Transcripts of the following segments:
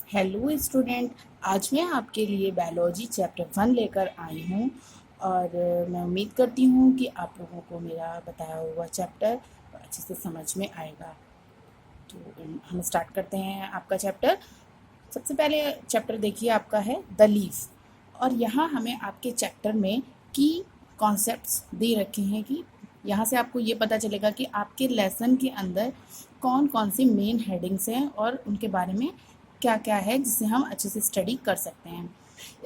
Hello student. आज मैं आपके लिए बायोलॉजी चैप्टर 1 लेकर आई हूँ और मैं उम्मीद करती हूँ कि आप लोगों को मेरा बताया हुआ चैप्टर अच्छे से समझ में आएगा। तो हम स्टार्ट करते हैं आपका चैप्टर। सबसे पहले चैप्टर देखिए, आपका है द लीफ। और यहाँ हमें आपके चैप्टर में की कॉन्सेप्ट्स दे रखे हैं कि यहाँ से आपको ये पता चलेगा कि आपके लेसन के अंदर कौन कौन सी मेन हेडिंग्स हैं और उनके बारे में क्या क्या है जिससे हम अच्छे से स्टडी कर सकते हैं।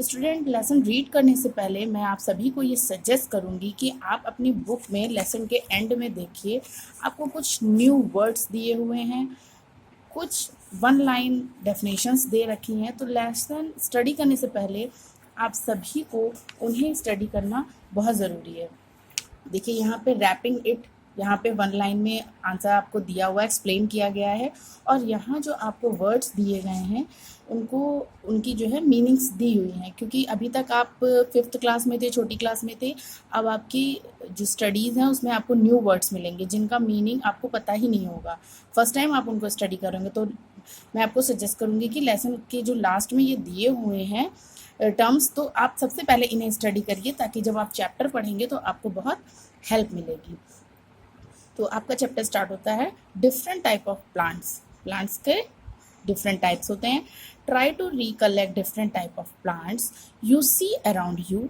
स्टूडेंट, लेसन रीड करने से पहले मैं आप सभी को ये सजेस्ट करूँगी कि आप अपनी बुक में लेसन के एंड में देखिए, आपको कुछ न्यू वर्ड्स दिए हुए हैं, कुछ वन लाइन डेफिनेशंस दे रखी हैं। तो लेसन स्टडी करने से पहले आप सभी को उन्हें स्टडी करना बहुत ज़रूरी है। देखिए यहाँ पे रैपिंग इट, यहाँ पे वन लाइन में आंसर आपको दिया हुआ, एक्सप्लेन किया गया है। और यहाँ जो आपको वर्ड्स दिए गए हैं उनको उनकी जो है मीनिंग्स दी हुई हैं, क्योंकि अभी तक आप 5th क्लास में थे, छोटी क्लास में थे। अब आपकी जो स्टडीज़ हैं उसमें आपको न्यू वर्ड्स मिलेंगे जिनका मीनिंग आपको पता ही नहीं होगा। फर्स्ट टाइम आप उनको स्टडी करेंगे तो मैं आपको सजेस्ट करूँगी कि लेसन के जो लास्ट में ये दिए हुए हैं टर्म्स, तो आप सबसे पहले इन्हें स्टडी करिए ताकि जब आप चैप्टर पढ़ेंगे तो आपको बहुत हेल्प मिलेगी। तो आपका चैप्टर स्टार्ट होता है different type of plants. Plants के डिफरेंट टाइप्स होते हैं। Try to recollect different type of plants you see around you.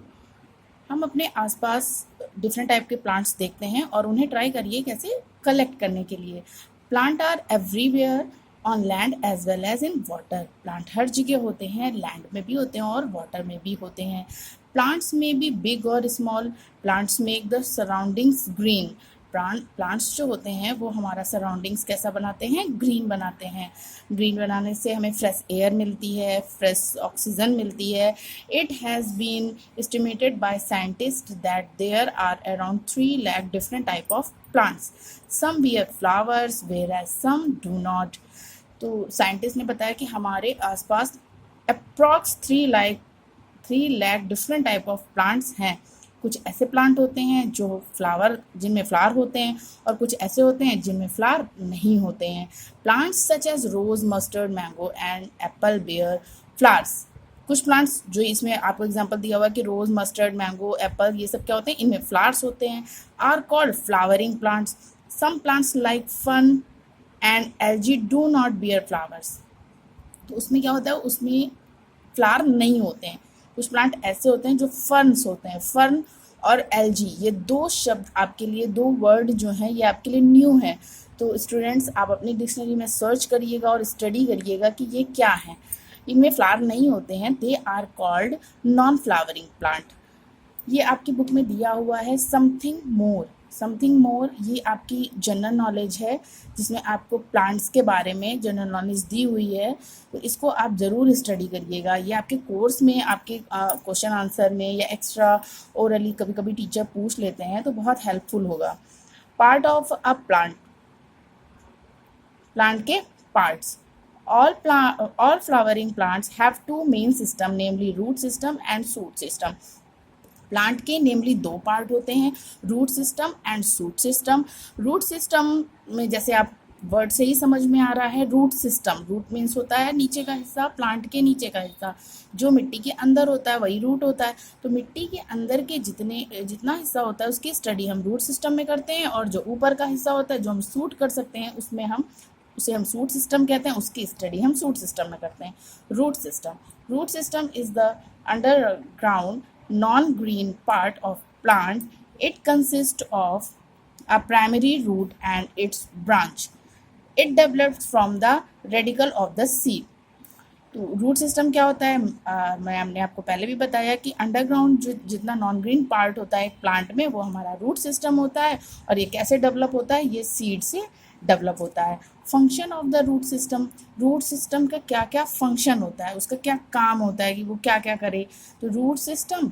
हम अपने आसपास डिफरेंट टाइप के प्लांट्स देखते हैं और उन्हें ट्राई करिए कैसे कलेक्ट करने के लिए। Plant are everywhere on land as well as in water. Plant हर जगह होते हैं, लैंड में भी होते हैं और वाटर में भी होते हैं। प्लांट्स में बी बिग और small. Plants make the surroundings green. Plants जो होते हैं वो हमारा सराउंडिंग्स कैसा बनाते हैं, ग्रीन बनाते हैं। ग्रीन बनाने से हमें फ्रेश एयर मिलती है, फ्रेश ऑक्सीजन मिलती है। It has been estimated by scientist that there are around 3 lakh different type of plants. Some bear flowers whereas some do not. तो साइंटिस्ट ने बताया कि हमारे आसपास approx 3 lakh different type of plants हैं। कुछ ऐसे प्लांट होते हैं जो जिनमें फ्लावर होते हैं और कुछ ऐसे होते हैं जिनमें फ्लावर नहीं होते हैं। Plants such as rose, mustard, mango and apple bear flowers. कुछ प्लांट्स जो इसमें आपको एग्जांपल दिया हुआ है कि रोज, मस्टर्ड, मैंगो, एप्पल, ये सब क्या होते हैं, इनमें फ्लावर्स होते हैं, are called flowering plants. Some plants like fun and algae do not bear flowers. तो उसमें क्या होता है, उसमें फ्लावर नहीं होते हैं। कुछ प्लांट ऐसे होते हैं जो फर्न्स होते हैं। फर्न और एल्गी, ये 2 शब्द आपके लिए, 2 वर्ड जो हैं ये आपके लिए न्यू हैं। तो स्टूडेंट्स, आप अपनी डिक्शनरी में सर्च करिएगा और स्टडी करिएगा कि ये क्या है। इनमें फ्लावर नहीं होते हैं। They are called non flowering plant. ये आपकी बुक में दिया हुआ है समथिंग मोर। समथिंग मोर ये आपकी जनरल नॉलेज है जिसमें आपको प्लांट्स के बारे में जनरल नॉलेज दी हुई है। तो इसको आप ज़रूर स्टडी करिएगा। ये आपके कोर्स में, आपके क्वेश्चन आंसर में या एक्स्ट्रा ओरली कभी कभी टीचर पूछ लेते हैं तो बहुत हेल्पफुल होगा। Part of a plant, plant के parts. All flowering plants have 2 main system, namely root system and shoot system. Plant के नेमली 2 पार्ट होते हैं, root system and shoot system. Root system में जैसे आप वर्ड से ही समझ में आ रहा है, रूट सिस्टम, रूट मीन्स होता है नीचे का हिस्सा, प्लांट के नीचे का हिस्सा। जो मिट्टी के अंदर होता है वही रूट होता है। तो मिट्टी के अंदर के जितना हिस्सा होता है उसकी स्टडी हम रूट सिस्टम में करते हैं, और जो ऊपर का हिस्सा होता है जो हम शूट कर सकते हैं उसे हम शूट सिस्टम कहते हैं, उसकी स्टडी हम शूट सिस्टम में करते हैं। Root system, root system is the underground non-green part of plant. It consists of a primary root and its branch. It develops from the radicle of the seed. तो root system क्या होता है, मैंने आपको पहले भी बताया कि अंडरग्राउंड जो जितना नॉन ग्रीन पार्ट होता है एक प्लांट में वो हमारा रूट सिस्टम होता है। और ये कैसे डेवलप होता है, ये सीड से डेवलप होता है। Function of the root system, root system का क्या क्या फंक्शन होता है, उसका क्या काम होता है कि वो क्या क्या करे। तो root system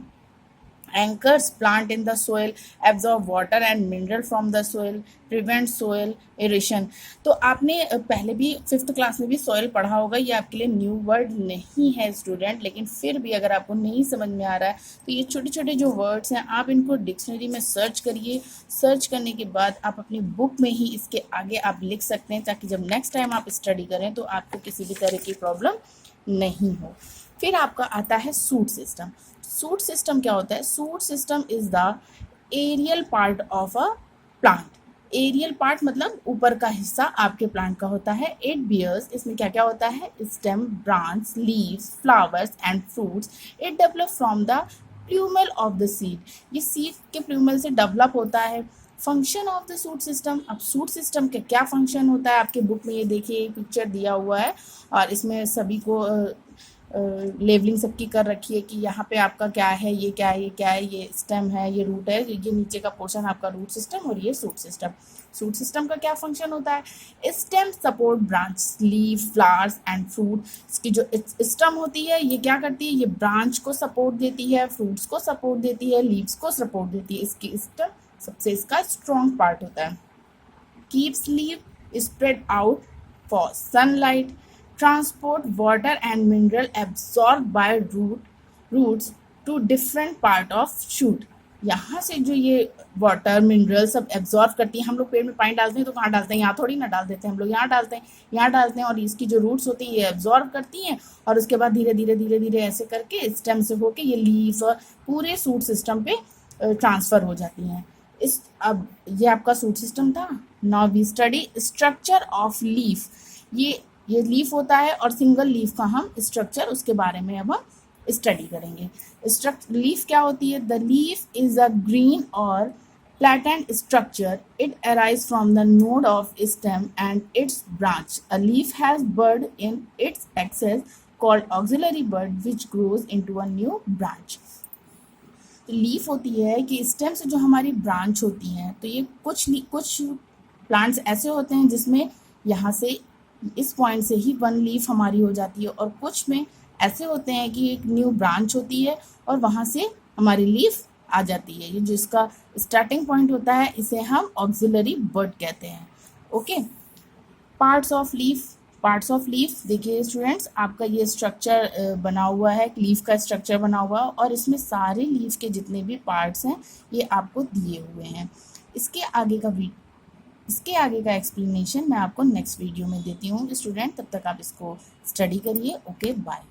anchors plant in the soil, absorb water and mineral from the soil, prevent soil erosion। तो आपने पहले भी 5th क्लास में भी soil पढ़ा होगा, ये आपके लिए न्यू वर्ड नहीं है स्टूडेंट, लेकिन फिर भी अगर आपको नहीं समझ में आ रहा है तो ये छोटे छोटे जो वर्ड्स हैं आप इनको डिक्शनरी में सर्च करिए। सर्च करने के बाद आप अपनी बुक में ही इसके आगे आप लिख सकते हैं, ताकि जब नेक्स्ट टाइम आप स्टडी करें तो आपको किसी भी तरह की प्रॉब्लम नहीं हो। फिर आपका आता है सूट सिस्टम। सूट सिस्टम क्या होता है? Shoot system is the aerial part of a plant. Aerial part मतलब ऊपर का हिस्सा आपके प्लांट का होता है। इट बियर्स, इसमें क्या क्या होता है? Stem, branch, leaves, flowers and fruits. It develop from the plumule of the seed. ये सीड के प्लूमल से डेवलप होता है। Function of the shoot system. अब सूट सिस्टम का क्या फंक्शन होता है? आपके बुक में ये देखिए पिक्चर दिया हुआ है और इसमें सभी को लेबलिंग सबकी कर रखी है कि यहाँ पे आपका क्या है, ये क्या है, ये क्या है, ये स्टेम है, ये रूट है, ये नीचे का पोर्शन आपका रूट सिस्टम और ये सूट सिस्टम। सूट सिस्टम का क्या फंक्शन होता है? Stem support branch, leave, flowers and fruit. इसकी जो स्टेम होती है ये क्या करती है? ये ब्रांच को सपोर्ट देती है, फ्रूट्स को सपोर्ट देती है, लीव्स को सपोर्ट देती है। इसकी स्टेम सबसे इसका स्ट्रॉन्ग पार्ट होता है। Keeps leave spread out for sunlight, transport water and mineral absorbed by roots to different part of shoot। यहाँ से जो ये वाटर मिनरल सब एब्जॉर्ब करती है, हम लोग पेड़ में पानी डालते हैं तो कहाँ डालते हैं? यहाँ थोड़ी ना डाल देते हैं, हम लोग यहाँ डालते हैं, यहाँ डालते हैं। और इसकी जो रूट्स होती हैं ये एब्जॉर्ब करती हैं और उसके बाद धीरे धीरे धीरे धीरे ऐसे करके स्टेम से होके ये लीव्स और पूरे सूट सिस्टम पे ट्रांसफ़र हो जाती हैं। अब ये आपका सूट सिस्टम था। Now we study structure of leaf. ये लीफ होता है और सिंगल लीफ का हम स्ट्रक्चर उसके बारे में अब हम स्टडी करेंगे। लीफ क्या होती है? The leaf is a green और flattened structure. It arise from the node of stem and its branch. A leaf has bud in its axil called axillary bud which grows into a new branch. तो leaf होती है कि stem से जो हमारी branch होती हैं, तो ये कुछ प्लांट्स ऐसे होते हैं जिसमें यहाँ से इस पॉइंट से ही वन लीफ हमारी हो जाती है, और कुछ में ऐसे होते हैं कि एक न्यू ब्रांच होती है और वहाँ से हमारी लीफ आ जाती है। ये जो इसका स्टार्टिंग पॉइंट होता है इसे हम ऑक्सिलरी बर्ड कहते हैं। ओके, पार्ट्स ऑफ लीफ देखिए स्टूडेंट्स, आपका ये स्ट्रक्चर बना हुआ है, लीफ का स्ट्रक्चर बना हुआ है और इसमें सारे लीफ के जितने भी पार्ट्स हैं ये आपको दिए हुए हैं। इसके आगे का एक्सप्लेनेशन मैं आपको नेक्स्ट वीडियो में देती हूँ स्टूडेंट, तब तक आप इसको स्टडी करिए। Okay, bye.